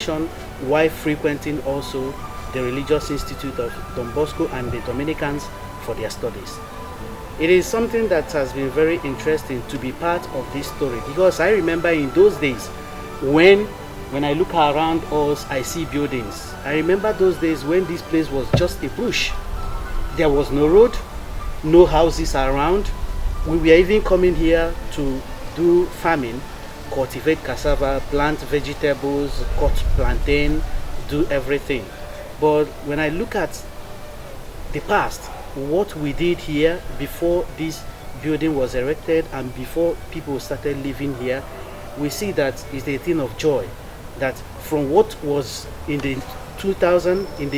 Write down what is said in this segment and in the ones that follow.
formation while frequenting also the Religious Institute of Don Bosco and the Dominicans for their studies. It is something that has been very interesting to be part of this story, because I remember in those days when I look around us, I see buildings. I remember those days when this place was just a bush. There was no road, no houses around. We were even coming here to do farming, cultivate cassava, plant vegetables, cut plantain, do everything. But when I look at the past, what we did here before this building was erected and before people started living here, we see that it's a thing of joy. That from what was in the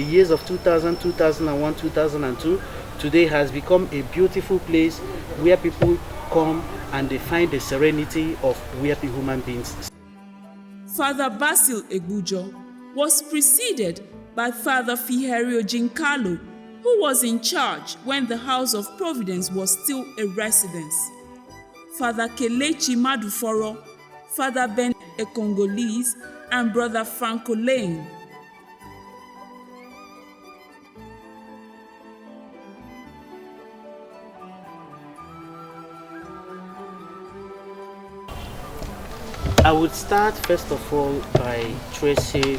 years of 2000, 2001, 2002, today has become a beautiful place where people come and they find the serenity of where human beings. Father Basil Egbujo was preceded by Father Fiherio Giancarlo, who was in charge when the House of Providence was still a residence. Father Kelechi Maduforo, Father Ben Ekongolese, and Brother Franco Lane. I would start first of all by tracing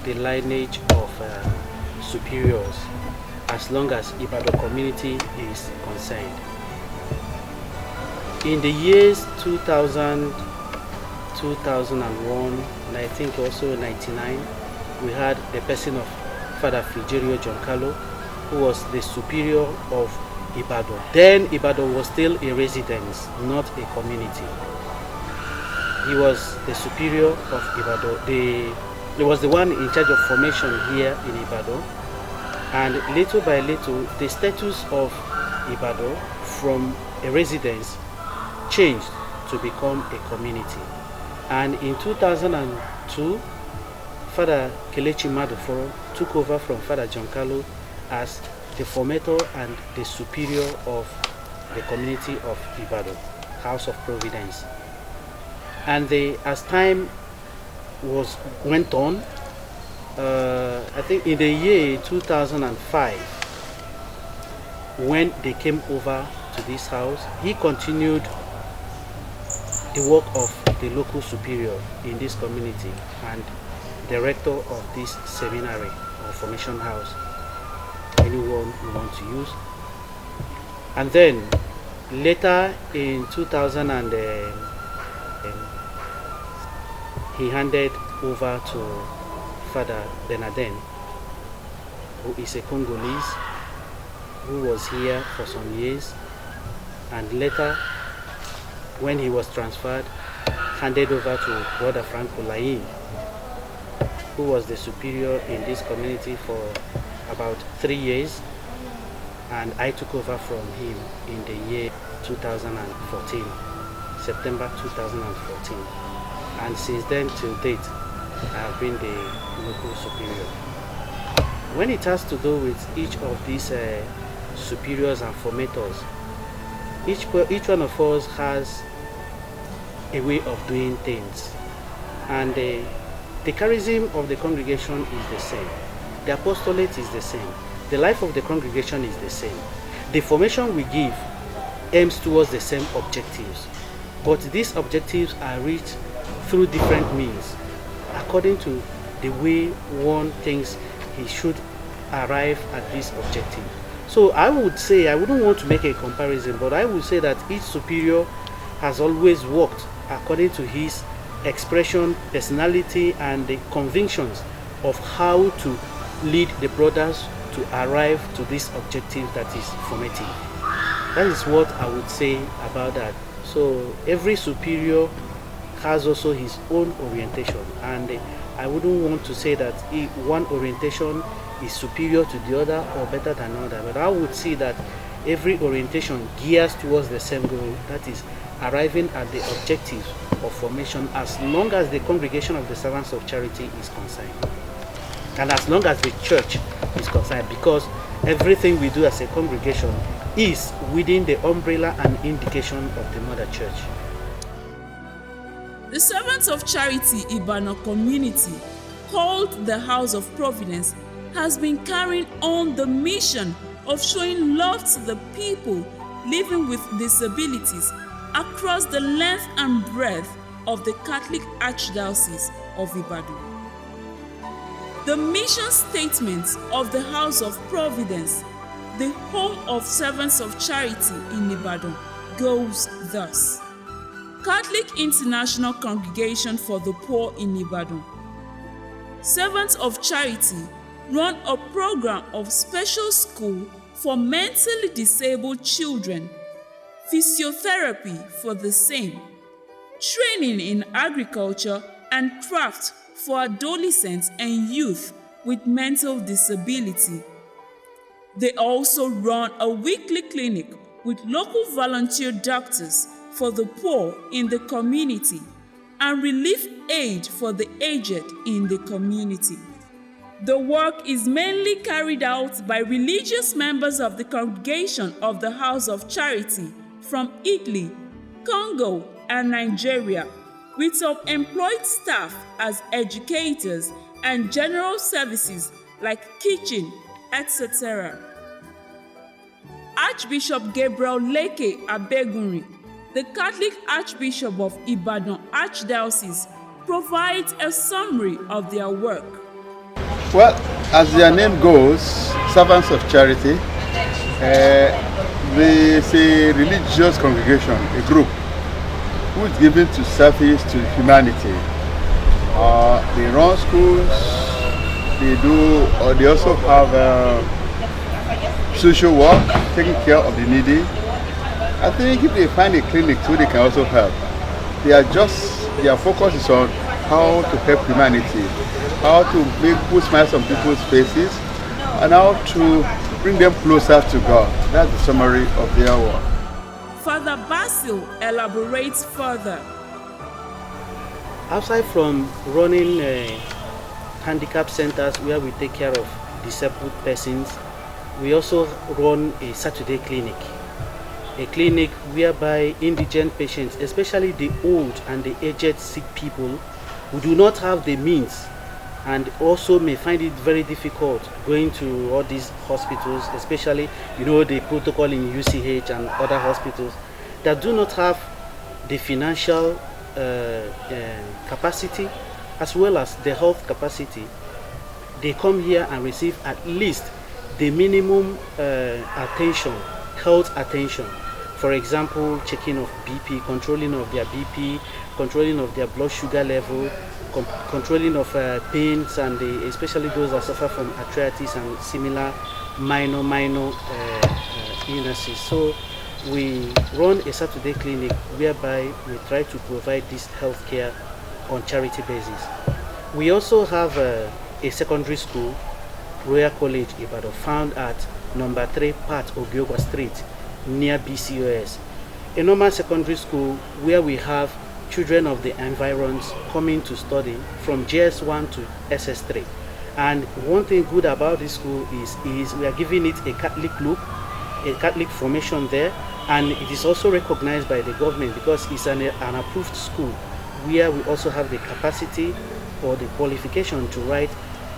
the lineage of superiors as long as Ibadan community is concerned. In the years 2000, 2001, and I think also 99, we had the person of Father Fiherio Giancarlo, who was the superior of Ibadan. Then Ibadan was still a residence, not a community. He was the superior of Ibadan. He was the one in charge of formation here in Ibadan. And little by little, the status of Ibadan from a residence changed to become a community. And in 2002, Father Kelechi Maduforo took over from Father Giancarlo as the formator and the superior of the community of Ibadan, House of Providence. And as time went on, I think in the year 2005, when they came over to this house, he continued the work of the local superior in this community and director of this seminary or formation house, anyone you want to use. And then later in 2000, he handed over to Father Benaden, who is a Congolese, who was here for some years, and later, when he was transferred, handed over to Brother Franco Lane, who was the superior in this community for about 3 years, and I took over from him in the year 2014, September 2014. And since then till date, I have been the local superior. When it has to do with each of these superiors and formators, each one of us has a way of doing things. And the charism of the congregation is the same. The apostolate is the same. The life of the congregation is the same. The formation we give aims towards the same objectives. But these objectives are reached through different means, according to the way one thinks he should arrive at this objective. So I would say, I wouldn't want to make a comparison, but I would say that each superior has always worked according to his expression, personality, and the convictions of how to lead the brothers to arrive to this objective that is formative. That is what I would say about that. So every superior has also his own orientation, and I wouldn't want to say that one orientation is superior to the other or better than another, but I would see that every orientation gears towards the same goal, that is arriving at the objective of formation, as long as the congregation of the servants of charity is concerned, and as long as the church is concerned, because everything we do as a congregation is within the umbrella and indication of the mother church. The Servants of Charity Ibadan community called the House of Providence, has been carrying on the mission of showing love to the people living with disabilities across the length and breadth of the Catholic Archdiocese of Ibadan. The mission statement of the House of Providence, the home of servants of charity in Ibadan, goes thus: Catholic International Congregation for the Poor in Ibadan. Servants of Charity run a program of special school for mentally disabled children, physiotherapy for the same, training in agriculture and craft for adolescents and youth with mental disability. They also run a weekly clinic with local volunteer doctors for the poor in the community and relief aid for the aged in the community. The work is mainly carried out by religious members of the congregation of the House of Charity from Italy, Congo, and Nigeria, with some employed staff as educators and general services like kitchen, etc. Archbishop Gabriel Leke Abegunrin, the Catholic Archbishop of Ibadan Archdiocese, provides a summary of their work. Well, as their name goes, servants of charity, it's a religious congregation, a group who is given to service to humanity. They run schools, they also have social work, taking care of the needy. I think if they find a clinic too, they can also help. Their focus is on how to help humanity, how to put smiles on people's faces, and how to bring them closer to God. That's the summary of their work. Father Basil elaborates further. Aside from running handicap centers where we take care of disabled persons, we also run a Saturday clinic. A clinic whereby indigent patients, especially the old and the aged sick people who do not have the means and also may find it very difficult going to all these hospitals, especially the protocol in UCH and other hospitals that do not have the financial capacity as well as the health capacity. They come here and receive at least the minimum attention, health attention. For example, checking of BP, controlling of their BP, controlling of their blood sugar level, controlling of pains, and especially those that suffer from arthritis and similar minor illnesses. So we run a Saturday clinic whereby we try to provide this health care on charity basis. We also have a secondary school, Royal College Ibadan, found at number 3 Pat Obiogwa Street, near BCOS. A normal secondary school where we have children of the environs coming to study from JS1 to SS3. And one thing good about this school is we are giving it a Catholic look, a Catholic formation there, and it is also recognized by the government because it's an approved school where we also have the capacity or the qualification to write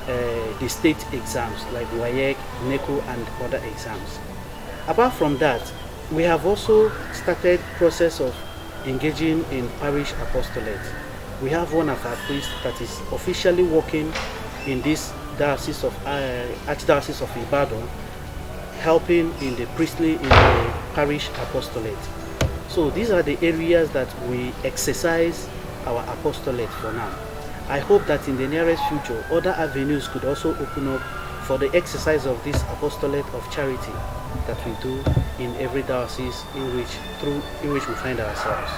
the state exams like WAEC, NECO, and other exams. Apart from that, we have also started process of engaging in parish apostolate. We have one of our priests that is officially working in this diocese of Archdiocese of Ibadan, helping in the priestly in the parish apostolate. So these are the areas that we exercise our apostolate for now. I hope that in the nearest future, other avenues could also open up for the exercise of this apostolate of charity that we do in every diocese in which we find ourselves.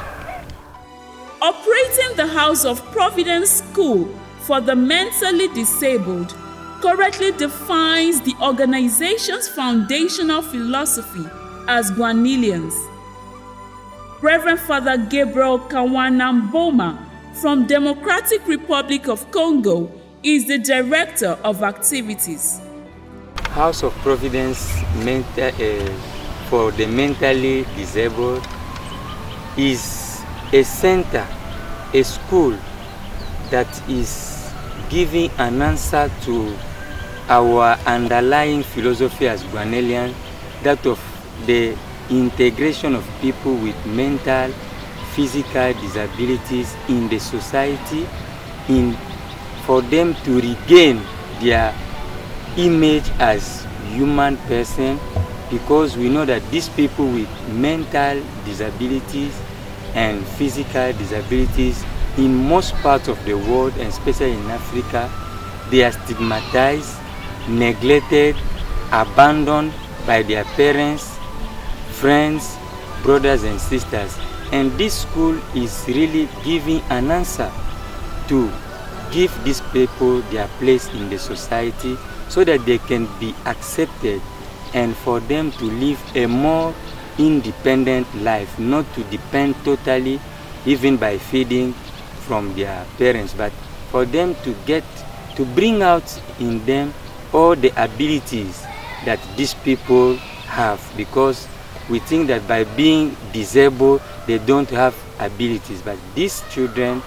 Operating the House of Providence School for the mentally disabled correctly defines the organization's foundational philosophy as Guanilians. Reverend Father Gabriel Kawanamboma from Democratic Republic of Congo is the Director of Activities. House of Providence for the mentally disabled is a center, a school that is giving an answer to our underlying philosophy as Ghanaians, that of the integration of people with mental, physical disabilities in the society, for them to regain their image as human person, because we know that these people with mental disabilities and physical disabilities in most parts of the world, and especially in Africa, they are stigmatized, neglected, abandoned by their parents, friends, brothers and sisters. And this school is really giving an answer to give these people their place in the society so that they can be accepted and for them to live a more independent life, not to depend totally even by feeding from their parents, but for them to bring out in them all the abilities that these people have, because we think that by being disabled they don't have abilities, but these children,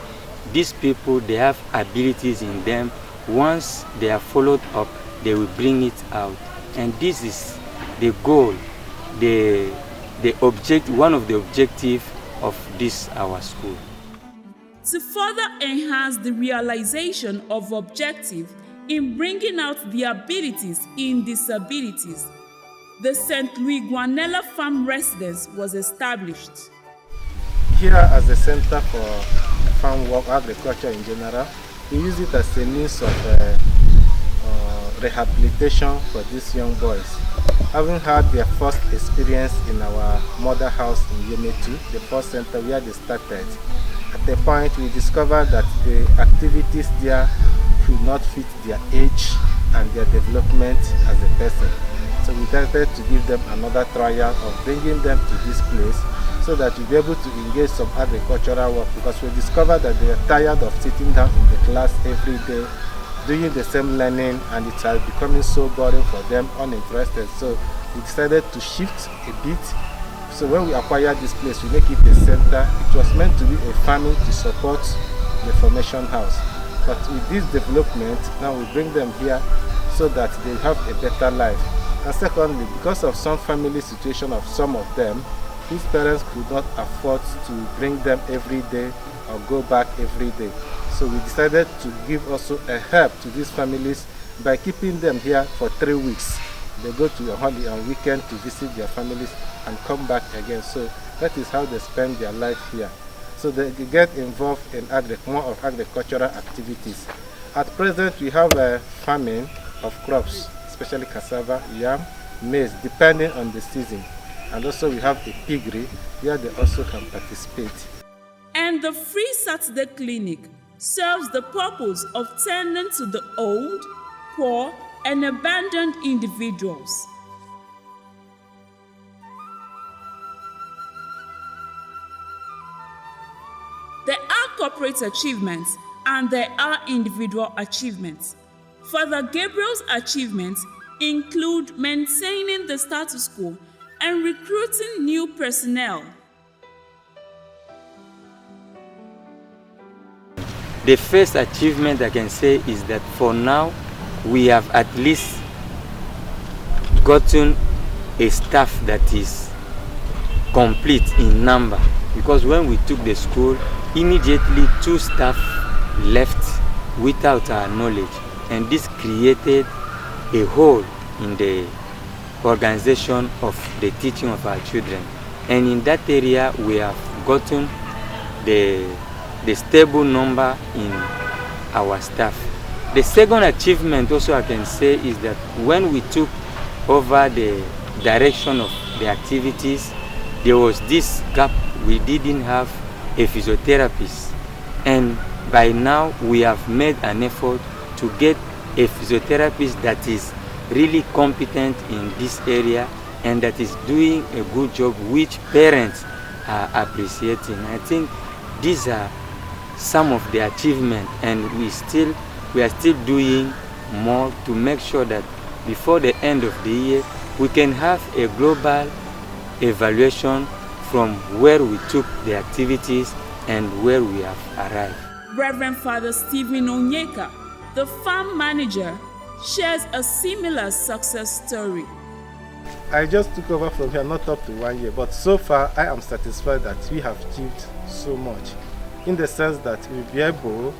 these people, they have abilities in them. Once they are followed up, they will bring it out. And this is the goal, one of the objectives of this our school. To further enhance the realization of objective in bringing out the abilities in disabilities, the St. Louis Guanella Farm Residence was established. Here, as a center for farm work, agriculture in general, we use it as a means of rehabilitation for these young boys. Having had their first experience in our mother house in Yemetu, the first center where they started, at the point we discovered that the activities there could not fit their age and their development as a person. So we decided to give them another trial of bringing them to this place so that we'll be able to engage some agricultural work, because we discovered that they are tired of sitting down in the class every day, doing the same learning, and it has becoming so boring for them, uninterested. So we decided to shift a bit. So when we acquired this place, we make it a center. It was meant to be a farming to support the formation house. But with this development, now we bring them here so that they have a better life. And secondly, because of some family situation of some of them, whose parents could not afford to bring them every day or go back every day. So we decided to give also a help to these families by keeping them here for 3 weeks. They go to a holiday on weekend to visit their families and come back again. So that is how they spend their life here. So they get involved in more of agricultural activities. At present, we have a farming of crops, especially cassava, yam, maize, depending on the season. And also we have a piggery where they also can participate. And the Free Saturday Clinic serves the purpose of tending to the old, poor, and abandoned individuals. There are corporate achievements and there are individual achievements. Father Gabriel's achievements include maintaining the status quo and recruiting new personnel. The first achievement I can say is that for now, we have at least gotten a staff that is complete in number. Because when we took the school, immediately 2 staff left without our knowledge. And this created a hole in the organization of the teaching of our children. And in that area, we have gotten the stable number in our staff. The second achievement also I can say is that when we took over the direction of the activities, there was this gap. We didn't have a physiotherapist. And by now, we have made an effort to get a physiotherapist that is really competent in this area and that is doing a good job, which parents are appreciating. I think these are some of the achievements, and we are still doing more to make sure that before the end of the year we can have a global evaluation from where we took the activities and where we have arrived. Reverend Father Stephen Onyeka, the farm manager, shares a similar success story. I just took over from here not up to 1 year, but so far I am satisfied that we have achieved so much, in the sense that we'll be able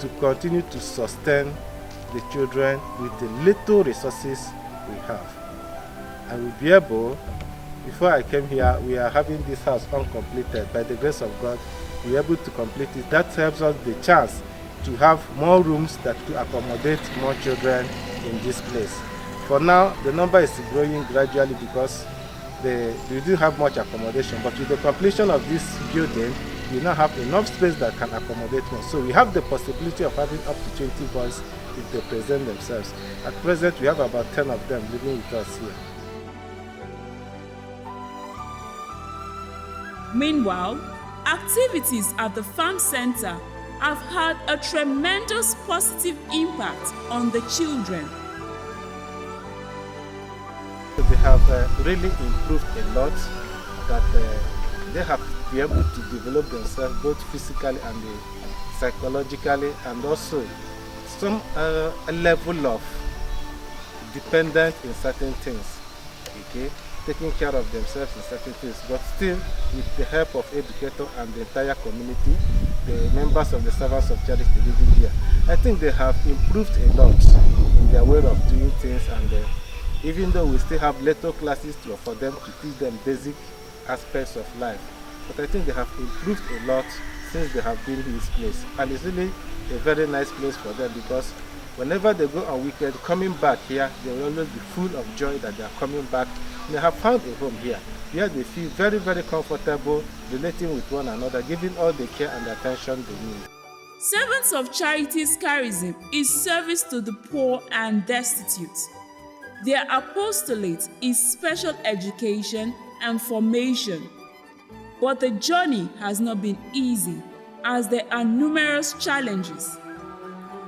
to continue to sustain the children with the little resources we have. And we'll be able, before I came here, we are having this house uncompleted. By the grace of God, we're able to complete it. That helps us the chance to have more rooms that could accommodate more children in this place. For now, the number is growing gradually because we didn't have much accommodation, but with the completion of this building, we now have enough space that can accommodate more. So we have the possibility of having up to 20 boys if they present themselves. At present, we have about 10 of them living with us here. Meanwhile, activities at the farm center have had a tremendous positive impact on the children. They have really improved a lot, that they have been able to develop themselves both physically and psychologically, and also some a level of dependence in certain things, okay? Taking care of themselves in certain things, but still with the help of educators and the entire community, the members of the servants of charity living here. I think they have improved a lot in their way of doing things, and even though we still have little classes for them to teach them basic aspects of life, but I think they have improved a lot since they have been in this place. And it's really a very nice place for them, because whenever they go on weekend, coming back here, they will always be full of joy that they are coming back. They have found a home here. Here they feel very, very comfortable relating with one another, giving all the care and attention they need. Servants of Charity's charism is service to the poor and destitute. Their apostolate is special education and formation. But the journey has not been easy, as there are numerous challenges.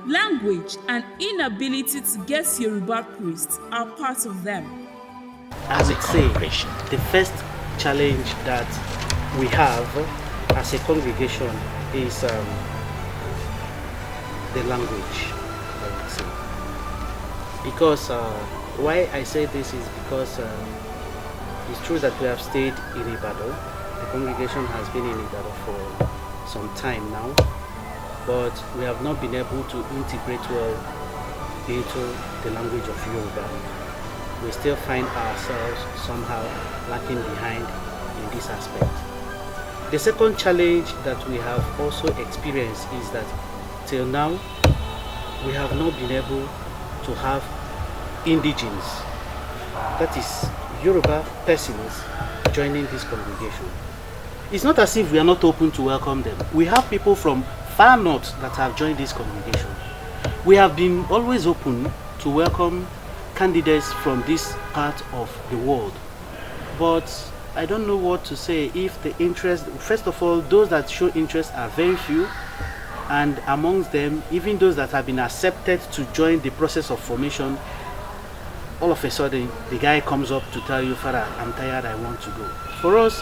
Language and inability to get Yoruba priests are part of them. I would say the first challenge that we have as a congregation is the language, I would say. Because why I say this is because it's true that we have stayed in Ibadan. The congregation has been in Ibadan for some time now, but we have not been able to integrate well into the language of Yoruba. We still find ourselves somehow lacking behind in this aspect. The second challenge that we have also experienced is that till now we have not been able to have indigenes, that is Yoruba persons, joining this congregation. It's not as if we are not open to welcome them. We have people from far north that have joined this congregation. We have been always open to welcome candidates from this part of the world, but I don't know what to say. If the interest, first of all, those that show interest are very few, and amongst them, even those that have been accepted to join the process of formation, all of a sudden the guy comes up to tell you, "Father, I'm tired, I want to go." For us,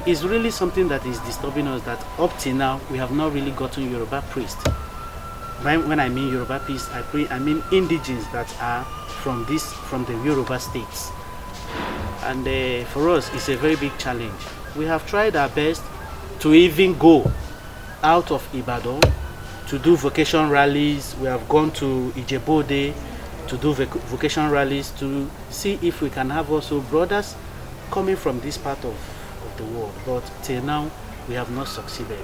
it's really something that is disturbing us, that up till now we have not really gotten Yoruba priests. When I mean Yoruba priests, I mean indigenes that are from the Yoruba states. And for us, it's a very big challenge. We have tried our best to even go out of Ibadan to do vocation rallies. We have gone to Ijebu-Ode to do vocation rallies to see if we can have also brothers coming from this part of the world. But till now, we have not succeeded.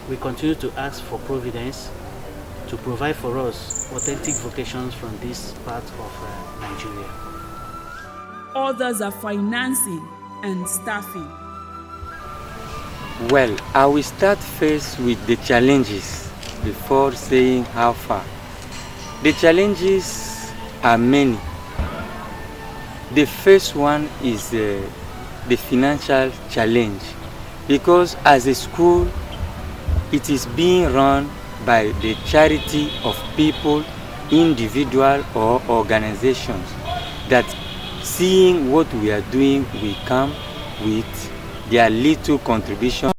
We continue to ask for providence to provide for us authentic vocations from this part of Nigeria. Others are financing and staffing. Well, I will start first with the challenges before saying how far. The challenges are many. The first one is the financial challenge, because as a school, it is being run by the charity of people, individual or organizations, that seeing what we are doing, we come with their little contribution